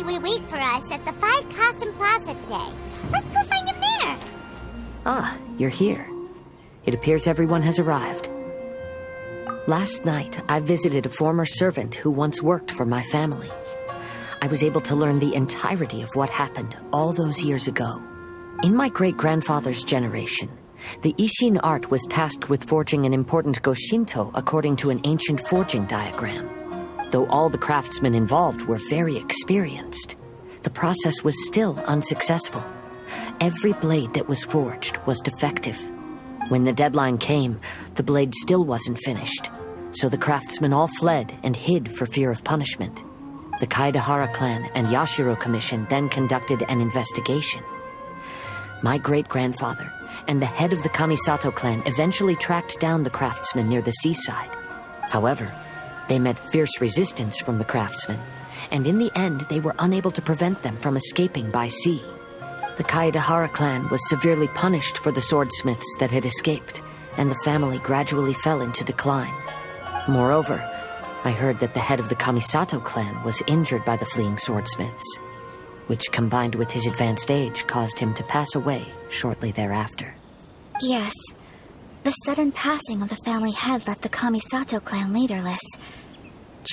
he would wait for us at the 5 Kasen Plaza today. Let's go find him there. Ah, you're here. It appears everyone has arrived. Last night, I visited a former servant who once worked for my family. I was able to learn the entirety of what happened all those years ago. In my great-grandfather's generation, the Ishin art was tasked with forging an important Goshinto according to an ancient forging diagram. Though all the craftsmen involved were very experienced, the process was still unsuccessful. Every blade that was forged was defective. When the deadline came, the blade still wasn't finished, so the craftsmen all fled and hid for fear of punishment. The Kaedahara clan and Yashiro Commission then conducted an investigation. My great-grandfather and the head of the Kamisato clan eventually tracked down the craftsmen near the seaside. However, they met fierce resistance from the craftsmen, and in the end they were unable to prevent them from escaping by sea. The Kaedahara clan was severely punished for the swordsmiths that had escaped, and the family gradually fell into decline. Moreover, I heard that the head of the Kamisato clan was injured by the fleeing swordsmiths, which combined with his advanced age caused him to pass away shortly thereafter. Yes. The sudden passing of the family head left the Kamisato clan leaderless.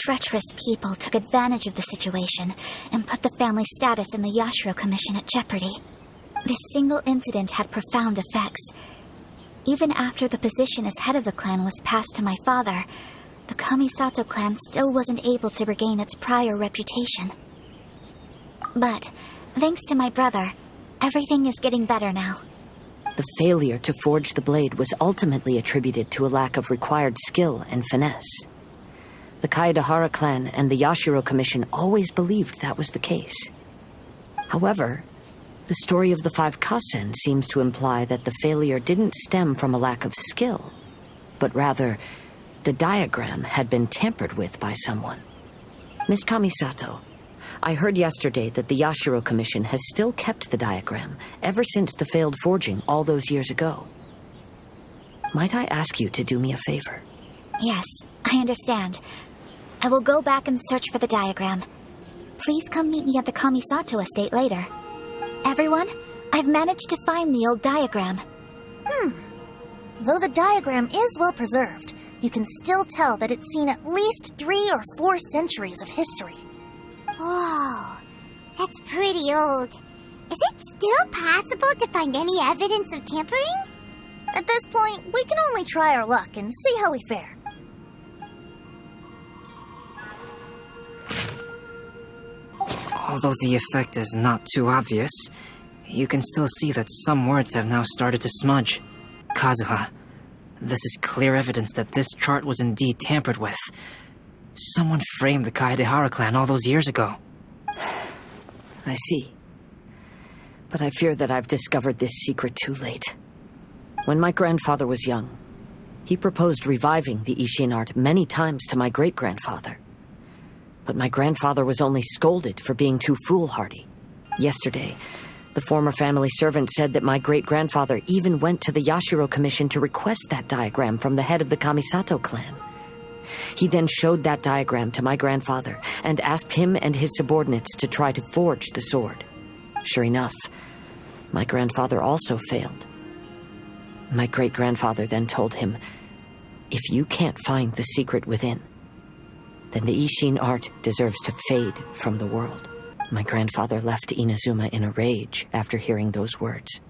Treacherous people took advantage of the situation and put the family status in the Yashiro Commission at jeopardy. This single incident had profound effects. Even after the position as head of the clan was passed to my father, the Kamisato clan still wasn't able to regain its prior reputation. But, thanks to my brother, everything is getting better now. The failure to forge the blade was ultimately attributed to a lack of required skill and finesse. The Kaedahara clan and the Yashiro Commission always believed that was the case. However, the story of the 5 Kasen seems to imply that the failure didn't stem from a lack of skill, but rather, the diagram had been tampered with by someone. Miss Kamisato, I heard yesterday that the Yashiro Commission has still kept the diagram ever since the failed forging all those years ago. Might I ask you to do me a favor? Yes, I understand. I will go back and search for the diagram. Please come meet me at the Kamisato estate later. Everyone, I've managed to find the old diagram. Though the diagram is well preserved, you can still tell that it's seen at least 3 or 4 centuries of history. Whoa, that's pretty old. Is it still possible to find any evidence of tampering? At this point, we can only try our luck and see how we fare. Although the effect is not too obvious, you can still see that some words have now started to smudge. Kazuha, this is clear evidence that this chart was indeed tampered with. Someone framed the Kaedahara clan all those years ago. I see. But I fear that I've discovered this secret too late. When my grandfather was young, he proposed reviving the Ishin art many times to my great-grandfather. But my grandfather was only scolded for being too foolhardy. Yesterday, the former family servant said that my great-grandfather even went to the Yashiro Commission to request that diagram from the head of the Kamisato clan. He then showed that diagram to my grandfather and asked him and his subordinates to try to forge the sword. Sure enough, my grandfather also failed. My great-grandfather then told him, "If you can't find the secret within, then the Ishin art deserves to fade from the world." My grandfather left Inazuma in a rage after hearing those words.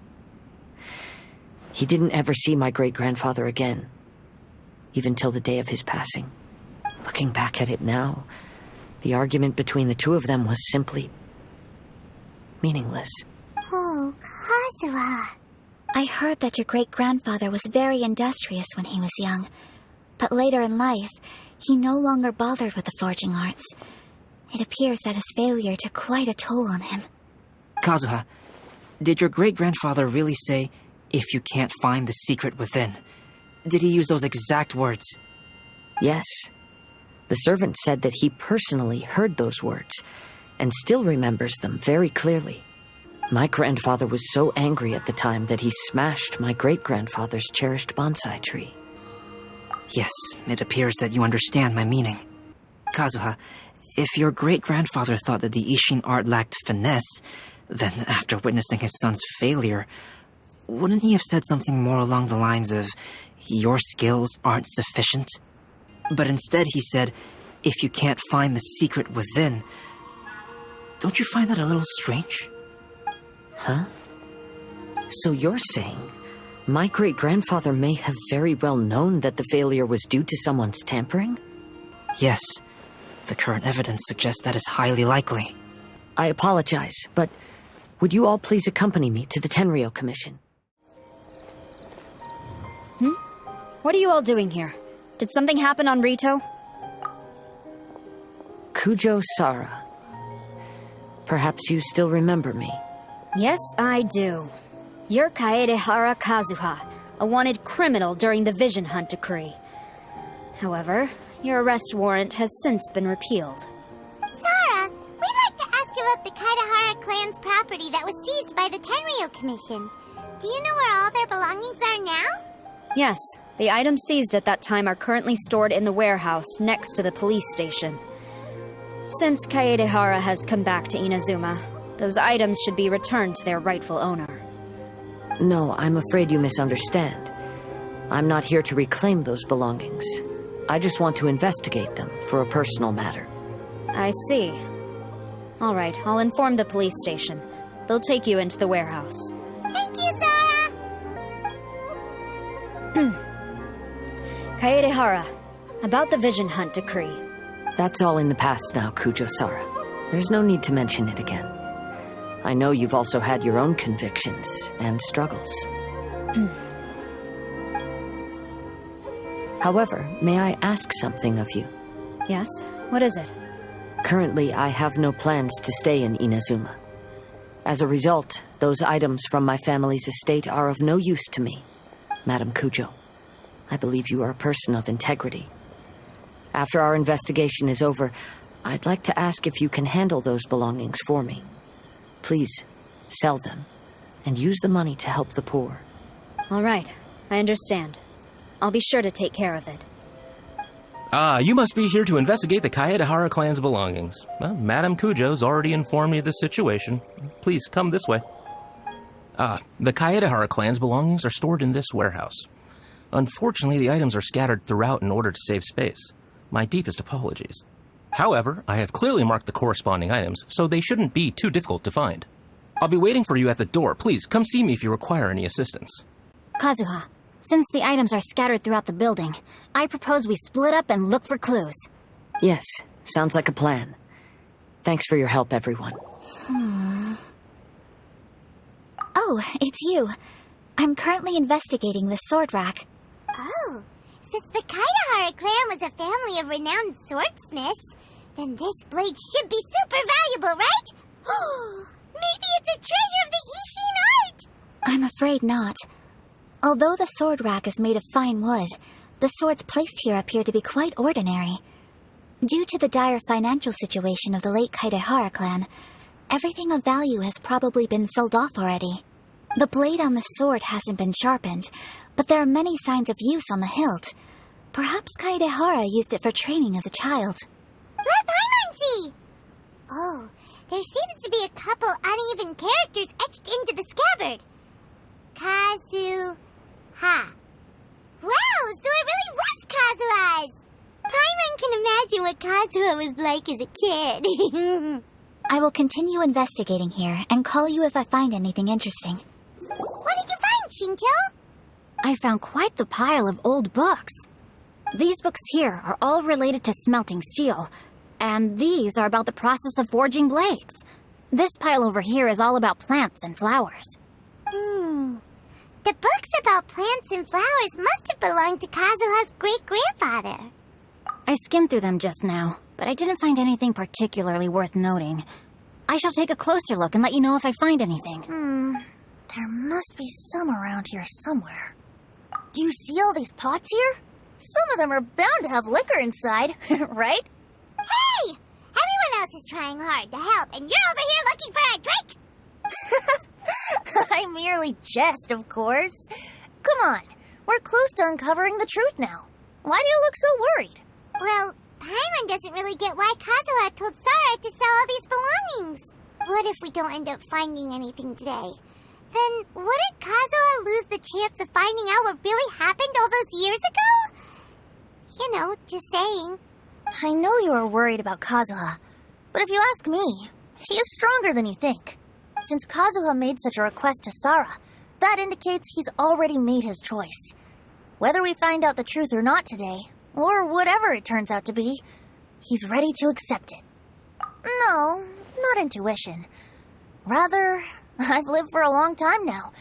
He didn't ever see my great-grandfather again, even till the day of his passing. Looking back at it now, the argument between the two of them was simply meaningless. Oh, Kazuha. I heard that your great-grandfather was very industrious when he was young, but later in life, he no longer bothered with the forging arts. It appears that his failure took quite a toll on him. Kazuha, did your great-grandfather really say, "If you can't find the secret within"? Did he use those exact words? Yes. The servant said that he personally heard those words, and still remembers them very clearly. My grandfather was so angry at the time that he smashed my great-grandfather's cherished bonsai tree. Yes, it appears that you understand my meaning. Kazuha, If your great-grandfather thought that the Ishin art lacked finesse, then after witnessing his son's failure, wouldn't he have said something more along the lines of, "Your skills aren't sufficient"? But instead he said, "If you can't find the secret within." Don't you find that a little strange? Huh? So you're saying my great-grandfather may have very well known that the failure was due to someone's tampering? Yes. The current evidence suggests that is highly likely. I apologize, but would you all please accompany me to the Tenryou Commission? What are you all doing here? Did something happen on Rito? Kujo Sara. Perhaps you still remember me. Yes, I do. You're Kaedehara Kazuha, a wanted criminal during the Vision Hunt decree. However, your arrest warrant has since been repealed. Sara, we'd like to ask about the Kaedehara clan's property that was seized by the Tenryou Commission. Do you know where all their belongings are now? Yes, the items seized at that time are currently stored in the warehouse next to the police station. Since Kaedehara has come back to Inazuma, those items should be returned to their rightful owner. No, I'm afraid you misunderstand. I'm not here to reclaim those belongings. I just want to investigate them for a personal matter. I see. All right, I'll inform the police station. They'll take you into the warehouse. Thank you, Sara! Kaedehara, about the Vision Hunt decree. That's all in the past now, Kujo Sara. There's no need to mention it again. I know you've also had your own convictions and struggles. However, may I ask something of you? Yes? What is it? Currently, I have no plans to stay in Inazuma. As a result, those items from my family's estate are of no use to me. Madam Kujo, I believe you are a person of integrity. After our investigation is over, I'd like to ask if you can handle those belongings for me. Please, sell them, and use the money to help the poor. All right, I understand. I'll be sure to take care of it. You must be here to investigate the Kaedehara clan's belongings. Well, Madame Kujo's already informed me of the situation. Please, come this way. The Kaedehara clan's belongings are stored in this warehouse. Unfortunately, the items are scattered throughout in order to save space. My deepest apologies. However, I have clearly marked the corresponding items, so they shouldn't be too difficult to find. I'll be waiting for you at the door. Please, come see me if you require any assistance. Kazuha, since the items are scattered throughout the building, I propose we split up and look for clues. Yes, sounds like a plan. Thanks for your help, everyone. Oh, it's you. I'm currently investigating the sword rack. Oh, since the Kaedehara clan was a family of renowned swordsmiths, then this blade should be super valuable, right? Maybe it's a treasure of the Ishin art! I'm afraid not. Although the sword rack is made of fine wood, the swords placed here appear to be quite ordinary. Due to the dire financial situation of the late Kaedehara clan, everything of value has probably been sold off already. The blade on the sword hasn't been sharpened, but there are many signs of use on the hilt. Perhaps Kaedehara used it for training as a child. Let Paimon see! Oh, there seems to be a couple uneven characters etched into the scabbard. Kazuha. Wow, so it really was Kazuha's! Paimon can imagine what Kazuha was like as a kid. I will continue investigating here and call you if I find anything interesting. What did you find, Shincho? I found quite the pile of old books. These books here are all related to smelting steel, and these are about the process of forging blades. This pile over here is all about plants and flowers. The books about plants and flowers must have belonged to Kazuha's great-grandfather. I skimmed through them just now, but I didn't find anything particularly worth noting. I shall take a closer look and let you know if I find anything. There must be some around here somewhere. Do you see all these pots here? Some of them are bound to have liquor inside, right? Hey! Everyone else is trying hard to help, and you're over here looking for a drink? I merely jest, of course. Come on, we're close to uncovering the truth now. Why do you look so worried? Well, Paimon doesn't really get why Kazuha told Sara to sell all these belongings. What if we don't end up finding anything today? Then wouldn't Kazuha lose the chance of finding out what really happened all those years ago? You know, just saying. I know you are worried about Kazuha, but if you ask me, he is stronger than you think. Since Kazuha made such a request to Sara, that indicates he's already made his choice. Whether we find out the truth or not today, or whatever it turns out to be, he's ready to accept it. No, not intuition. Rather, I've lived for a long time now,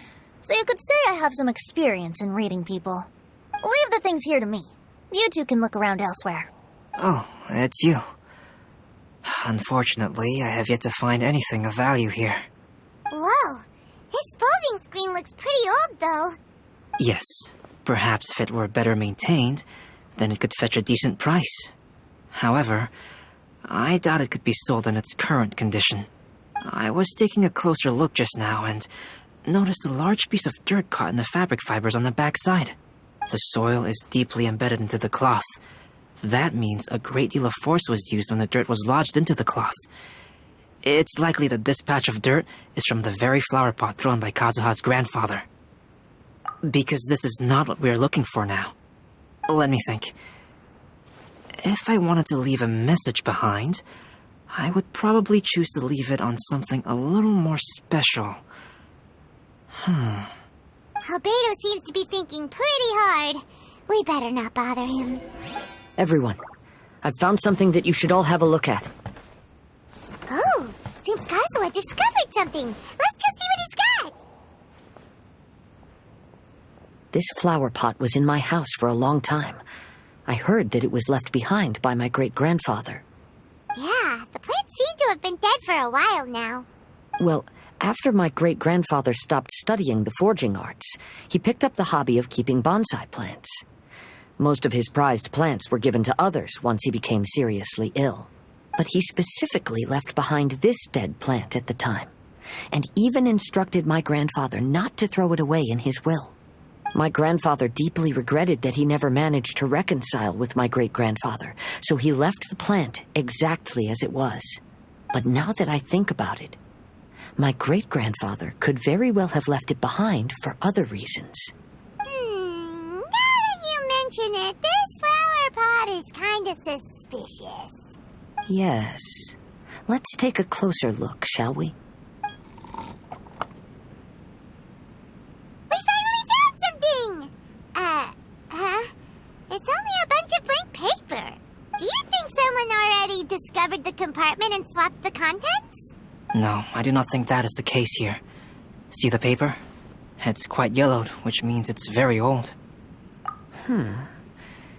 so you could say I have some experience in reading people. Leave the things here to me. You two can look around elsewhere. Oh, it's you. Unfortunately, I have yet to find anything of value here. Whoa, this folding screen looks pretty old, though. Yes, perhaps if it were better maintained, then it could fetch a decent price. However, I doubt it could be sold in its current condition. I was taking a closer look just now and noticed a large piece of dirt caught in the fabric fibers on the back side. The soil is deeply embedded into the cloth. That means a great deal of force was used when the dirt was lodged into the cloth. It's likely that this patch of dirt is from the very flower pot thrown by Kazuha's grandfather. Because this is not what we are looking for now. Let me think. If I wanted to leave a message behind, I would probably choose to leave it on something a little more special. Albedo seems to be thinking pretty hard. We better not bother him. Everyone, I've found something that you should all have a look at. Oh, seems Kazuha discovered something. Let's go see what he's got. This flower pot was in my house for a long time. I heard that it was left behind by my great-grandfather. Yeah, the plants seem to have been dead for a while now. Well, after my great-grandfather stopped studying the forging arts, he picked up the hobby of keeping bonsai plants. Most of his prized plants were given to others once he became seriously ill. But he specifically left behind this dead plant at the time, and even instructed my grandfather not to throw it away in his will. My grandfather deeply regretted that he never managed to reconcile with my great-grandfather, so he left the plant exactly as it was. But now that I think about it, my great-grandfather could very well have left it behind for other reasons. Now that you mention it, this flower pot is kind of suspicious. Yes. Let's take a closer look, shall we? We finally found something! It's only a bunch of blank paper. Do you think someone already discovered the compartment and swapped the contents? No, I do not think that is the case here. See the paper? It's quite yellowed, which means it's very old.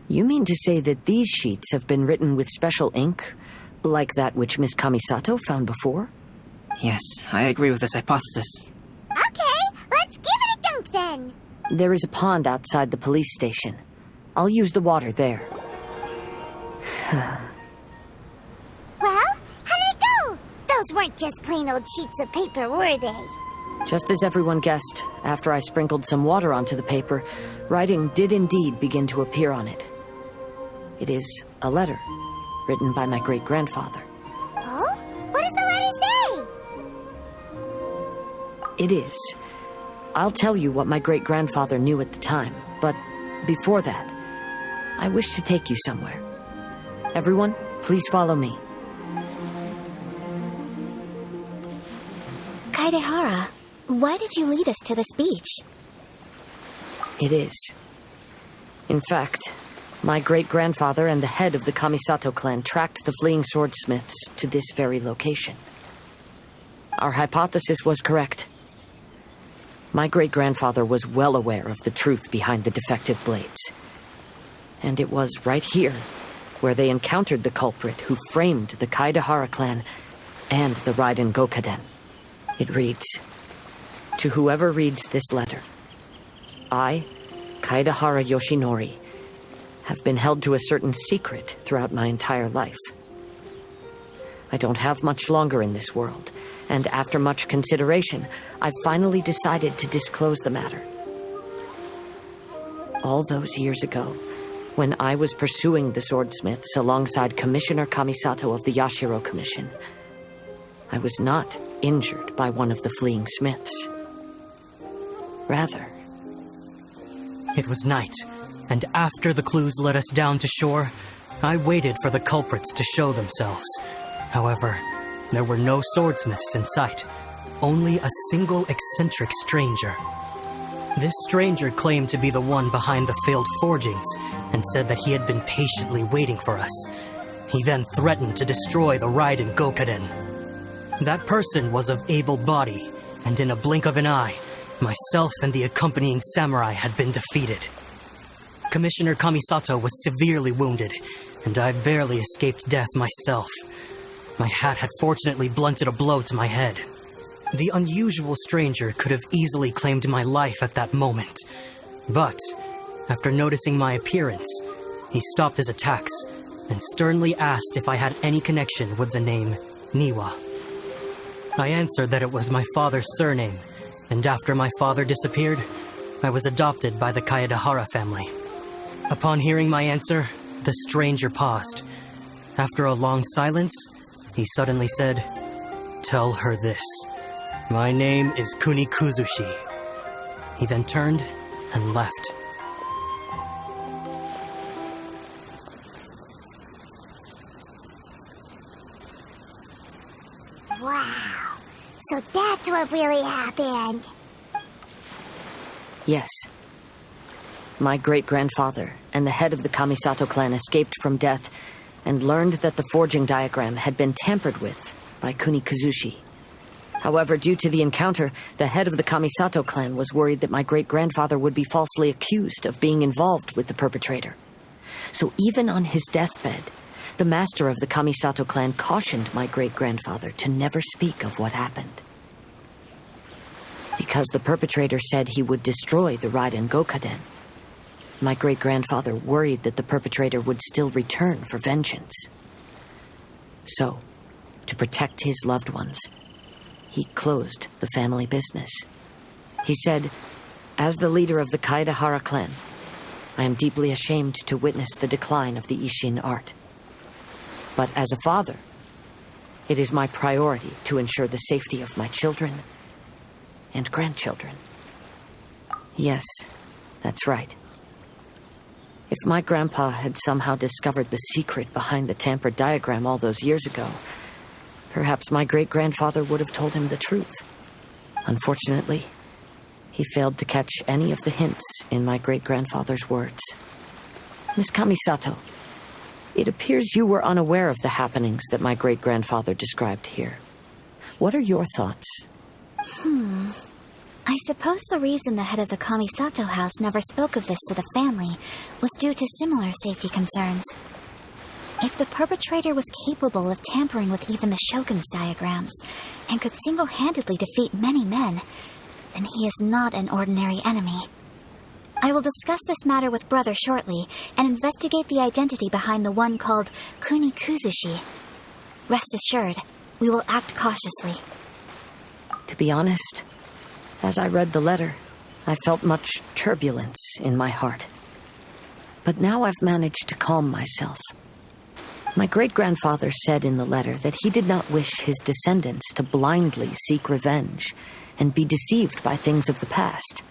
You mean to say that these sheets have been written with special ink, like that which Miss Kamisato found before? Yes, I agree with this hypothesis. Okay, let's give it a dunk then. There is a pond outside the police station. I'll use the water there. Well, how did it go? Those weren't just plain old sheets of paper, were they? Just as everyone guessed, after I sprinkled some water onto the paper, writing did indeed begin to appear on it. It is a letter, written by my great-grandfather. Oh? What does the letter say? It is. I'll tell you what my great-grandfather knew at the time, but before that, I wish to take you somewhere. Everyone, please follow me. Kaedehara, why did you lead us to this beach? It is. In fact, my great-grandfather and the head of the Kamisato clan tracked the fleeing swordsmiths to this very location. Our hypothesis was correct. My great-grandfather was well aware of the truth behind the defective blades. And it was right here where they encountered the culprit who framed the Kaedehara clan and the Raiden Gokaden. It reads, "To whoever reads this letter, I, Kaedehara Yoshinori, have been held to a certain secret throughout my entire life. I don't have much longer in this world, and after much consideration, I've finally decided to disclose the matter. All those years ago, When I was pursuing the swordsmiths alongside Commissioner Kamisato of the Yashiro Commission, I was not injured by one of the fleeing smiths. Rather, it was night, and after the clues led us down to shore, I waited for the culprits to show themselves. However, there were no swordsmiths in sight, only a single eccentric stranger. This stranger claimed to be the one behind the failed forgings and said that he had been patiently waiting for us. He then threatened to destroy the Raiden Gokaden. That person was of able body, and in a blink of an eye, myself and the accompanying samurai had been defeated. Commissioner Kamisato was severely wounded, and I barely escaped death myself. My hat had fortunately blunted a blow to my head. The unusual stranger could have easily claimed my life at that moment. But, after noticing my appearance, he stopped his attacks and sternly asked if I had any connection with the name Niwa. I answered that it was my father's surname, and after my father disappeared, I was adopted by the Kaedehara family. Upon hearing my answer, the stranger paused. After a long silence, he suddenly said, "Tell her this. My name is Kuni Kuzushi." He then turned and left. Wow. So that's what really happened. yes. My great-grandfather and the head of the Kamisato clan escaped from death and learned that the forging diagram had been tampered with by Kuni Kuzushi. However, due to the encounter, the head of the Kamisato clan was worried that my great-grandfather would be falsely accused of being involved with the perpetrator. So even on his deathbed, the master of the Kamisato clan cautioned my great-grandfather to never speak of what happened. Because the perpetrator said he would destroy the Raiden Gokaden, my great-grandfather worried that the perpetrator would still return for vengeance. So, to protect his loved ones, he closed the family business. He said, "As the leader of the Kaedehara clan, I am deeply ashamed to witness the decline of the Isshin art. But as a father, it is my priority to ensure the safety of my children and grandchildren." Yes, that's right. If my grandpa had somehow discovered the secret behind the tampered diagram all those years ago, perhaps my great-grandfather would have told him the truth. Unfortunately, he failed to catch any of the hints in my great-grandfather's words. Miss Kamisato, it appears you were unaware of the happenings that my great-grandfather described here. What are your thoughts? I suppose the reason the head of the Kamisato house never spoke of this to the family was due to similar safety concerns. If the perpetrator was capable of tampering with even the Shogun's diagrams and could single-handedly defeat many men, then he is not an ordinary enemy. I will discuss this matter with Brother shortly and investigate the identity behind the one called Kuni Kuzushi. Rest assured, we will act cautiously. To be honest, as I read the letter, I felt much turbulence in my heart. But now I've managed to calm myself. My great-grandfather said in the letter that he did not wish his descendants to blindly seek revenge and be deceived by things of the past.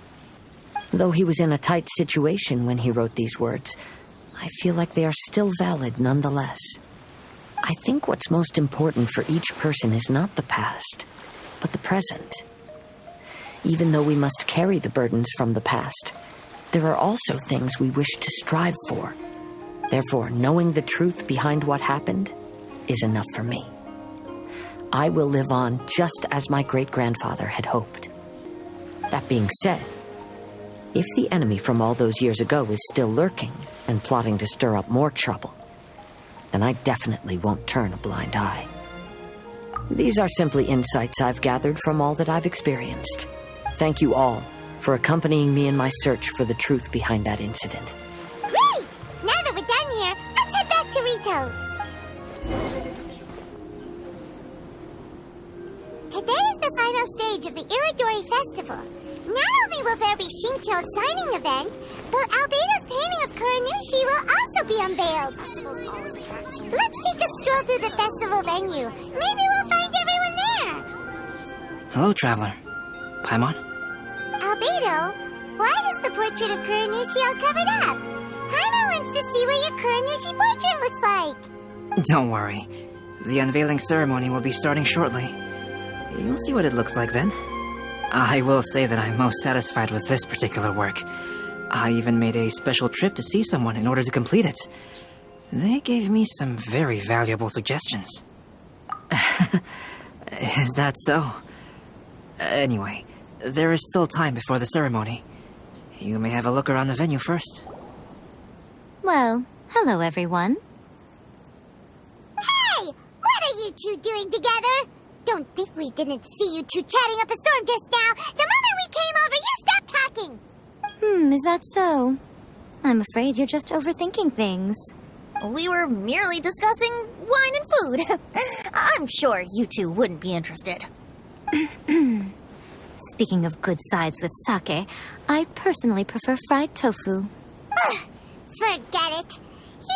Though he was in a tight situation when he wrote these words, I feel like they are still valid nonetheless. I think what's most important for each person is not the past, but the present. Even though we must carry the burdens from the past, there are also things we wish to strive for. Therefore, knowing the truth behind what happened is enough for me. I will live on just as my great-grandfather had hoped. That being said, if the enemy from all those years ago is still lurking and plotting to stir up more trouble, then I definitely won't turn a blind eye. These are simply insights I've gathered from all that I've experienced. Thank you all for accompanying me in my search for the truth behind that incident. Great! Now that we're done here, let's head back to Rito. Today is the final stage of the Iridori Festival. Not only will there be Shincho's signing event, but Albedo's painting of Kuranushi will also be unveiled. Let's take a stroll through the festival venue. Maybe we'll find everyone there. Hello, Traveler. Paimon? Albedo, why is the portrait of Kuranushi all covered up? Paimon wants to see what your Kuranushi portrait looks like. Don't worry. The unveiling ceremony will be starting shortly. You'll see what it looks like then. I will say that I'm most satisfied with this particular work. I even made a special trip to see someone in order to complete it. They gave me some very valuable suggestions. Is that so? Anyway, there is still time before the ceremony. You may have a look around the venue first. Well, hello everyone. Hey! What are you two doing together? Don't think we didn't see you two chatting up a storm just now. The moment we came over, you stopped talking. Is that so? I'm afraid you're just overthinking things. We were merely discussing wine and food. I'm sure you two wouldn't be interested. Speaking of good sides with sake, I personally prefer fried tofu. Forget it.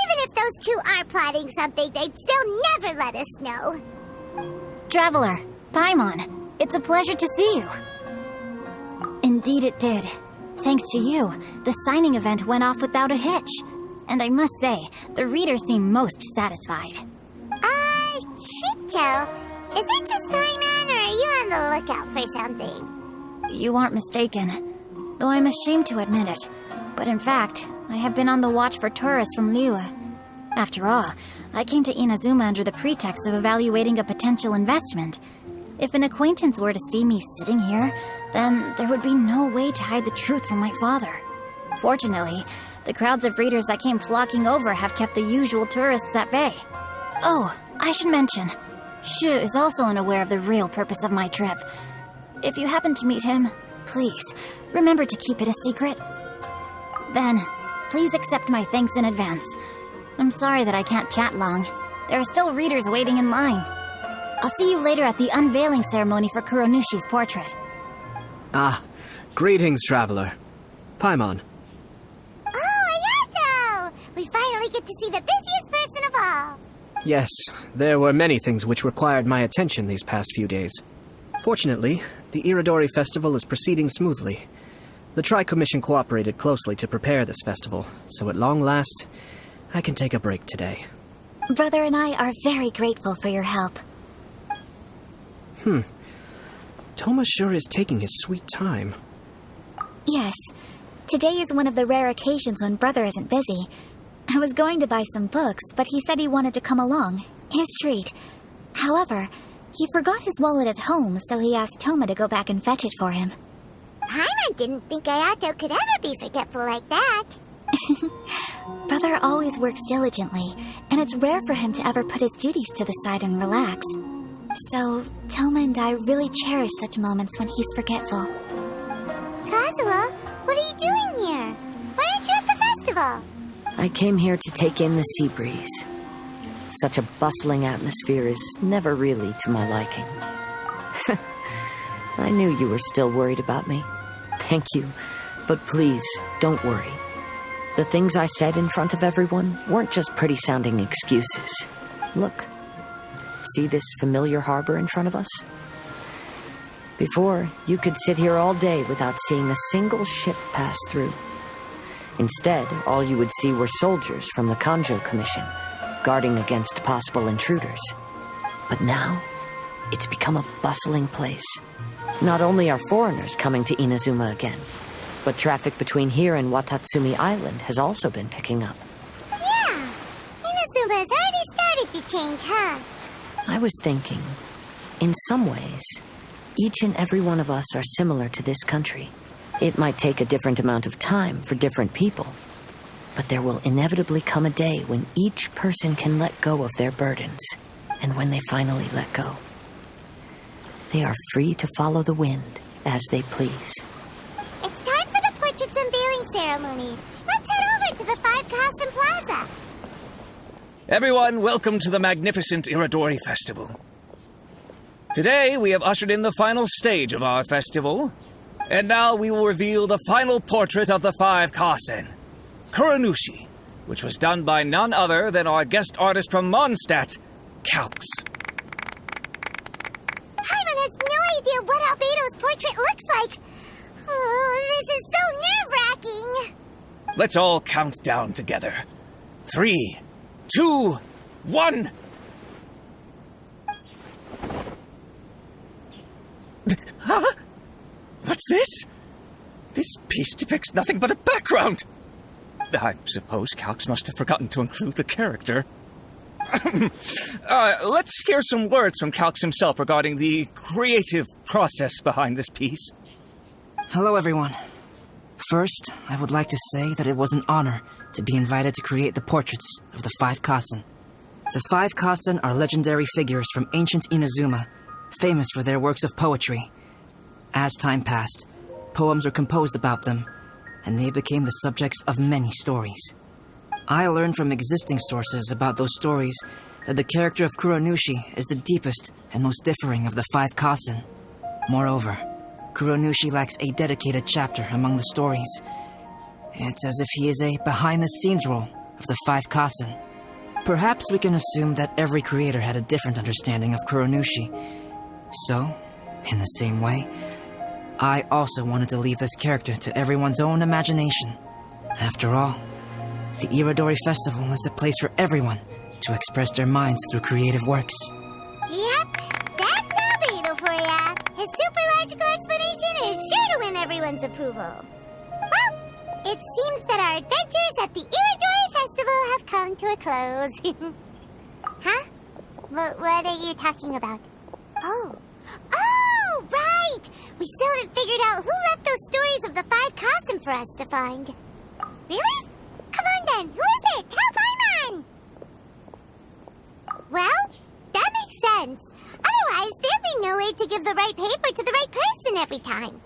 Even if those two are plotting something, they'd still never let us know. Traveler, Paimon, it's a pleasure to see you. Indeed it did. Thanks to you, the signing event went off without a hitch. And I must say, the readers seem most satisfied. Shito, is it just Paimon, or are you on the lookout for something? You aren't mistaken, though I'm ashamed to admit it. But in fact, I have been on the watch for tourists from Liyue. After all, I came to Inazuma under the pretext of evaluating a potential investment. If an acquaintance were to see me sitting here, then there would be no way to hide the truth from my father. Fortunately, the crowds of readers that came flocking over have kept the usual tourists at bay. Oh, I should mention, Shu is also unaware of the real purpose of my trip. If you happen to meet him, please, remember to keep it a secret. Then, please accept my thanks in advance. I'm sorry that I can't chat long. There are still readers waiting in line. I'll see you later at the unveiling ceremony for Kuronushi's portrait. Greetings, Traveler. Paimon. Oh, Ayato! We finally get to see the busiest person of all. Yes, there were many things which required my attention these past few days. Fortunately, the Irodori Festival is proceeding smoothly. The Tri-Commission cooperated closely to prepare this festival, so at long last, I can take a break today. Brother and I are very grateful for your help. Thoma sure is taking his sweet time. Yes, today is one of the rare occasions when Brother isn't busy. I was going to buy some books, but he said he wanted to come along. His treat. However, he forgot his wallet at home, so he asked Thoma to go back and fetch it for him. Paimon didn't think Ayato could ever be forgetful like that. Brother always works diligently, and it's rare for him to ever put his duties to the side and relax. So, Thoma and I really cherish such moments when he's forgetful. Kazuha, what are you doing here? Why aren't you at the festival? I came here to take in the sea breeze. Such a bustling atmosphere is never really to my liking. I knew you were still worried about me. Thank you. But please, don't worry. The things I said in front of everyone weren't just pretty-sounding excuses. Look. See this familiar harbor in front of us? Before, you could sit here all day without seeing a single ship pass through. Instead, all you would see were soldiers from the Kanjo Commission, guarding against possible intruders. But now, it's become a bustling place. Not only are foreigners coming to Inazuma again, but traffic between here and Watatsumi Island has also been picking up. Yeah, Inazuma has already started to change, huh? I was thinking, in some ways, each and every one of us are similar to this country. It might take a different amount of time for different people, but there will inevitably come a day when each person can let go of their burdens, and when they finally let go, they are free to follow the wind as they please. It's time for the portrait's unveiling ceremony. Let's head over to the Five Castle Plaza. Everyone, welcome to the magnificent Irodori Festival. Today, we have ushered in the final stage of our festival, and now we will reveal the final portrait of the Five Kasen. Kuronushi, which was done by none other than our guest artist from Mondstadt, Calx. Paimon has no idea what Albedo's portrait looks like. Oh, this is so nerve-wracking. Let's all count down together. 3, 2, 1. Huh? What's this? This piece depicts nothing but a background. I suppose Calx must have forgotten to include the character. Let's hear some words from Calx himself regarding the creative process behind this piece. Hello, everyone. First, I would like to say that it was an honor to be invited to create the portraits of the 5 Kasen. The 5 Kasen are legendary figures from ancient Inazuma, famous for their works of poetry. As time passed, poems were composed about them, and they became the subjects of many stories. I learned from existing sources about those stories that the character of Kuronushi is the deepest and most differing of the 5 Kasen. Moreover, Kuronushi lacks a dedicated chapter among the stories. It's as if he is a behind-the-scenes role of the 5 Kasen. Perhaps we can assume that every creator had a different understanding of Kuronushi. So, in the same way, I also wanted to leave this character to everyone's own imagination. After all, the Irodori Festival is a place for everyone to express their minds through creative works. Yep, that's Albedo for ya. His super logical explanation is sure to win everyone's approval. Well, it seems that our adventures at the Irodori Festival have come to a close. Huh? What are you talking about? Oh, right! We still haven't figured out who left those stories of the 5 Kasen for us to find. Really? Come on then, who is it? Tell Paimon! Well, that makes sense. Otherwise, there'd be no way to give the right paper to the right person every time.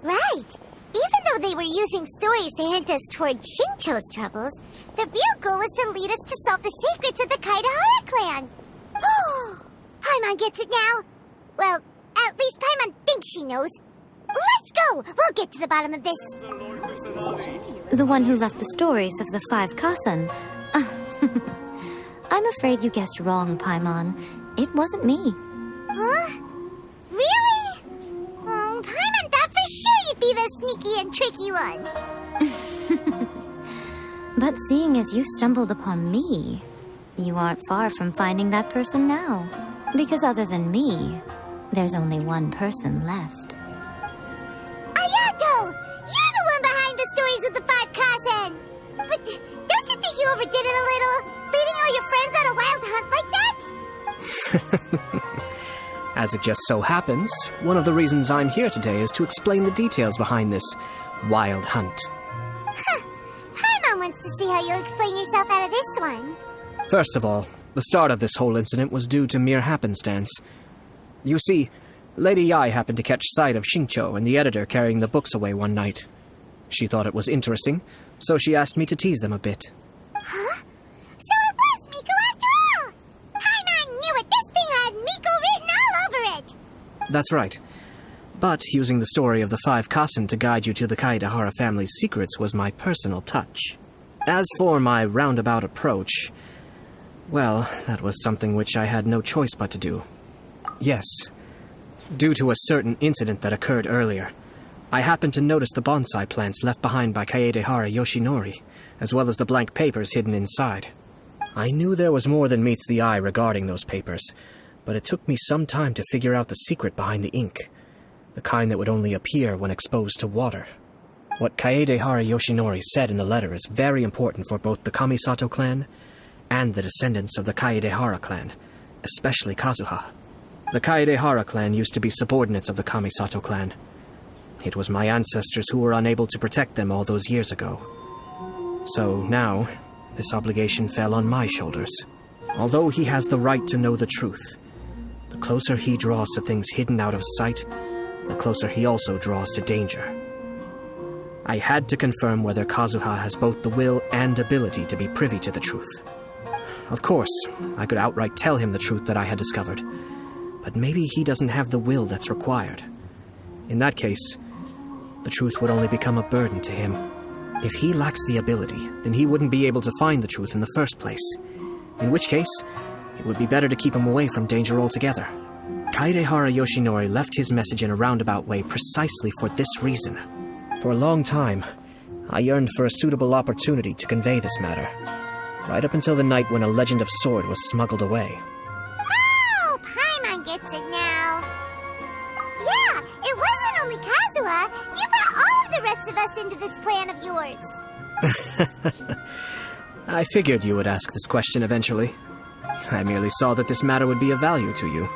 Right. Even though they were using stories to hint us toward Shincho's troubles, the real goal was to lead us to solve the secrets of the Kaedahara clan. Oh, Paimon gets it now. Well, at least Paimon thinks she knows. Let's go! We'll get to the bottom of this. The one who left the stories of the 5 Kasen. I'm afraid you guessed wrong, Paimon. It wasn't me. Huh? Really? Oh, Paimon thought for sure you'd be the sneaky and tricky one. But seeing as you stumbled upon me, you aren't far from finding that person now. Because other than me, there's only one person left. Ayato! You're the one behind the stories of the 5 Kasen! But don't you think you overdid it a little? Leading all your friends on a wild hunt like that? As it just so happens, one of the reasons I'm here today is to explain the details behind this wild hunt. Huh. Paimon wants to see how you'll explain yourself out of this one. First of all, the start of this whole incident was due to mere happenstance. You see, Lady Yae happened to catch sight of Shincho and the editor carrying the books away one night. She thought it was interesting, so she asked me to tease them a bit. Huh? So it was Miko after all! Paimon knew it! This thing had Miko written all over it! That's right. But using the story of the 5 Kasen to guide you to the Kaedahara family's secrets was my personal touch. As for my roundabout approach, well, that was something which I had no choice but to do. Yes. Due to a certain incident that occurred earlier, I happened to notice the bonsai plants left behind by Kaedahara Yoshinori, as well as the blank papers hidden inside. I knew there was more than meets the eye regarding those papers, but it took me some time to figure out the secret behind the ink, the kind that would only appear when exposed to water. What Kaedahara Yoshinori said in the letter is very important for both the Kamisato clan and the descendants of the Kaedahara clan, especially Kazuha. The Kaedahara clan used to be subordinates of the Kamisato clan. It was my ancestors who were unable to protect them all those years ago. So now, this obligation fell on my shoulders. Although he has the right to know the truth, the closer he draws to things hidden out of sight, the closer he also draws to danger. I had to confirm whether Kazuha has both the will and ability to be privy to the truth. Of course, I could outright tell him the truth that I had discovered, but maybe he doesn't have the will that's required. In that case, the truth would only become a burden to him. If he lacks the ability, then he wouldn't be able to find the truth in the first place. In which case, it would be better to keep him away from danger altogether. Kaedehara Yoshinori left his message in a roundabout way precisely for this reason. For a long time, I yearned for a suitable opportunity to convey this matter, right up until the night when a Legend of Sword was smuggled away. Oh, Paimon gets it now. Yeah, it wasn't only Kazuha. You brought all of the rest of us into this plan of yours. I figured you would ask this question eventually. I merely saw that this matter would be of value to you.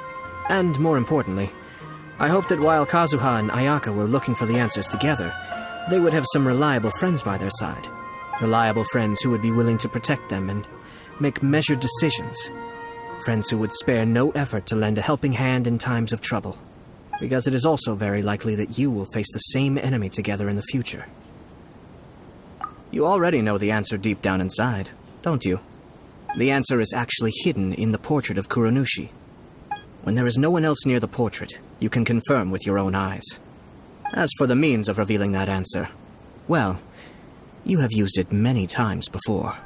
And more importantly, I hoped that while Kazuha and Ayaka were looking for the answers together, they would have some reliable friends by their side. Reliable friends who would be willing to protect them and make measured decisions. Friends who would spare no effort to lend a helping hand in times of trouble. Because it is also very likely that you will face the same enemy together in the future. You already know the answer deep down inside, don't you? The answer is actually hidden in the portrait of Kuronushi. When there is no one else near the portrait, you can confirm with your own eyes. As for the means of revealing that answer, well, you have used it many times before.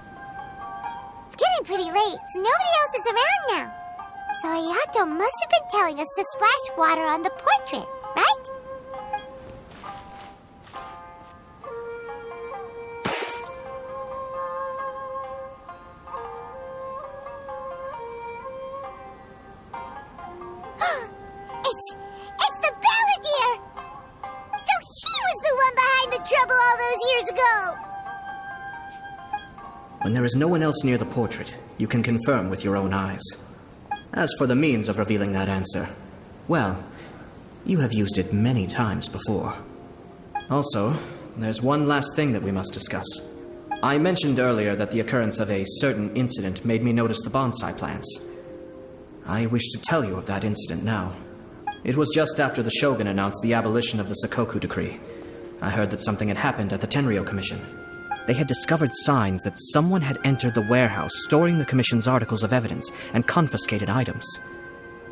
It's getting pretty late, so nobody else is around now. So Ayato must have been telling us to splash water on the portrait, right? It's the Balladeer! So he was the one behind the trouble all those years ago! When there is no one else near the portrait, you can confirm with your own eyes. As for the means of revealing that answer, well, you have used it many times before. Also, there's one last thing that we must discuss. I mentioned earlier that the occurrence of a certain incident made me notice the bonsai plants. I wish to tell you of that incident now. It was just after the Shogun announced the abolition of the Sakoku Decree. I heard that something had happened at the Tenryou Commission. They had discovered signs that someone had entered the warehouse storing the Commission's articles of evidence and confiscated items.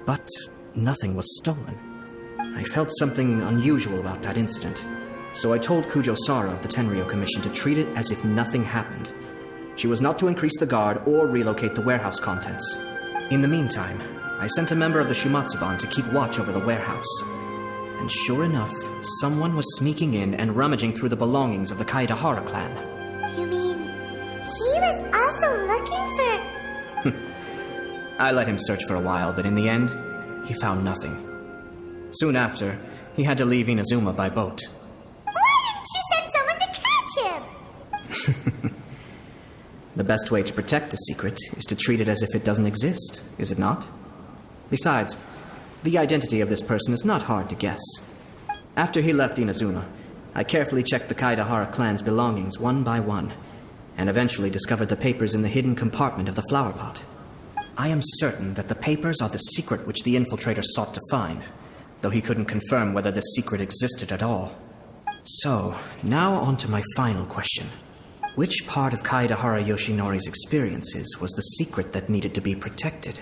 But nothing was stolen. I felt something unusual about that incident, so I told Kujo Sara of the Tenryou Commission to treat it as if nothing happened. She was not to increase the guard or relocate the warehouse contents. In the meantime, I sent a member of the Shumatsuban to keep watch over the warehouse. And sure enough, someone was sneaking in and rummaging through the belongings of the Kaedehara clan. You mean, he was also looking for... I let him search for a while, but in the end, he found nothing. Soon after, he had to leave Inazuma by boat. Why didn't you send someone to catch him? The best way to protect the secret is to treat it as if it doesn't exist, is it not? Besides, the identity of this person is not hard to guess. After he left Inazuma, I carefully checked the Kaedehara clan's belongings one by one, and eventually discovered the papers in the hidden compartment of the flower pot. I am certain that the papers are the secret which the infiltrator sought to find, though he couldn't confirm whether the secret existed at all. So, now on to my final question. Which part of Kaedehara Yoshinori's experiences was the secret that needed to be protected?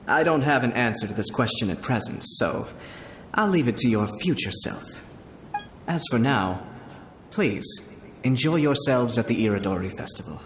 I don't have an answer to this question at present, so I'll leave it to your future self. As for now, please, enjoy yourselves at the Iridori Festival.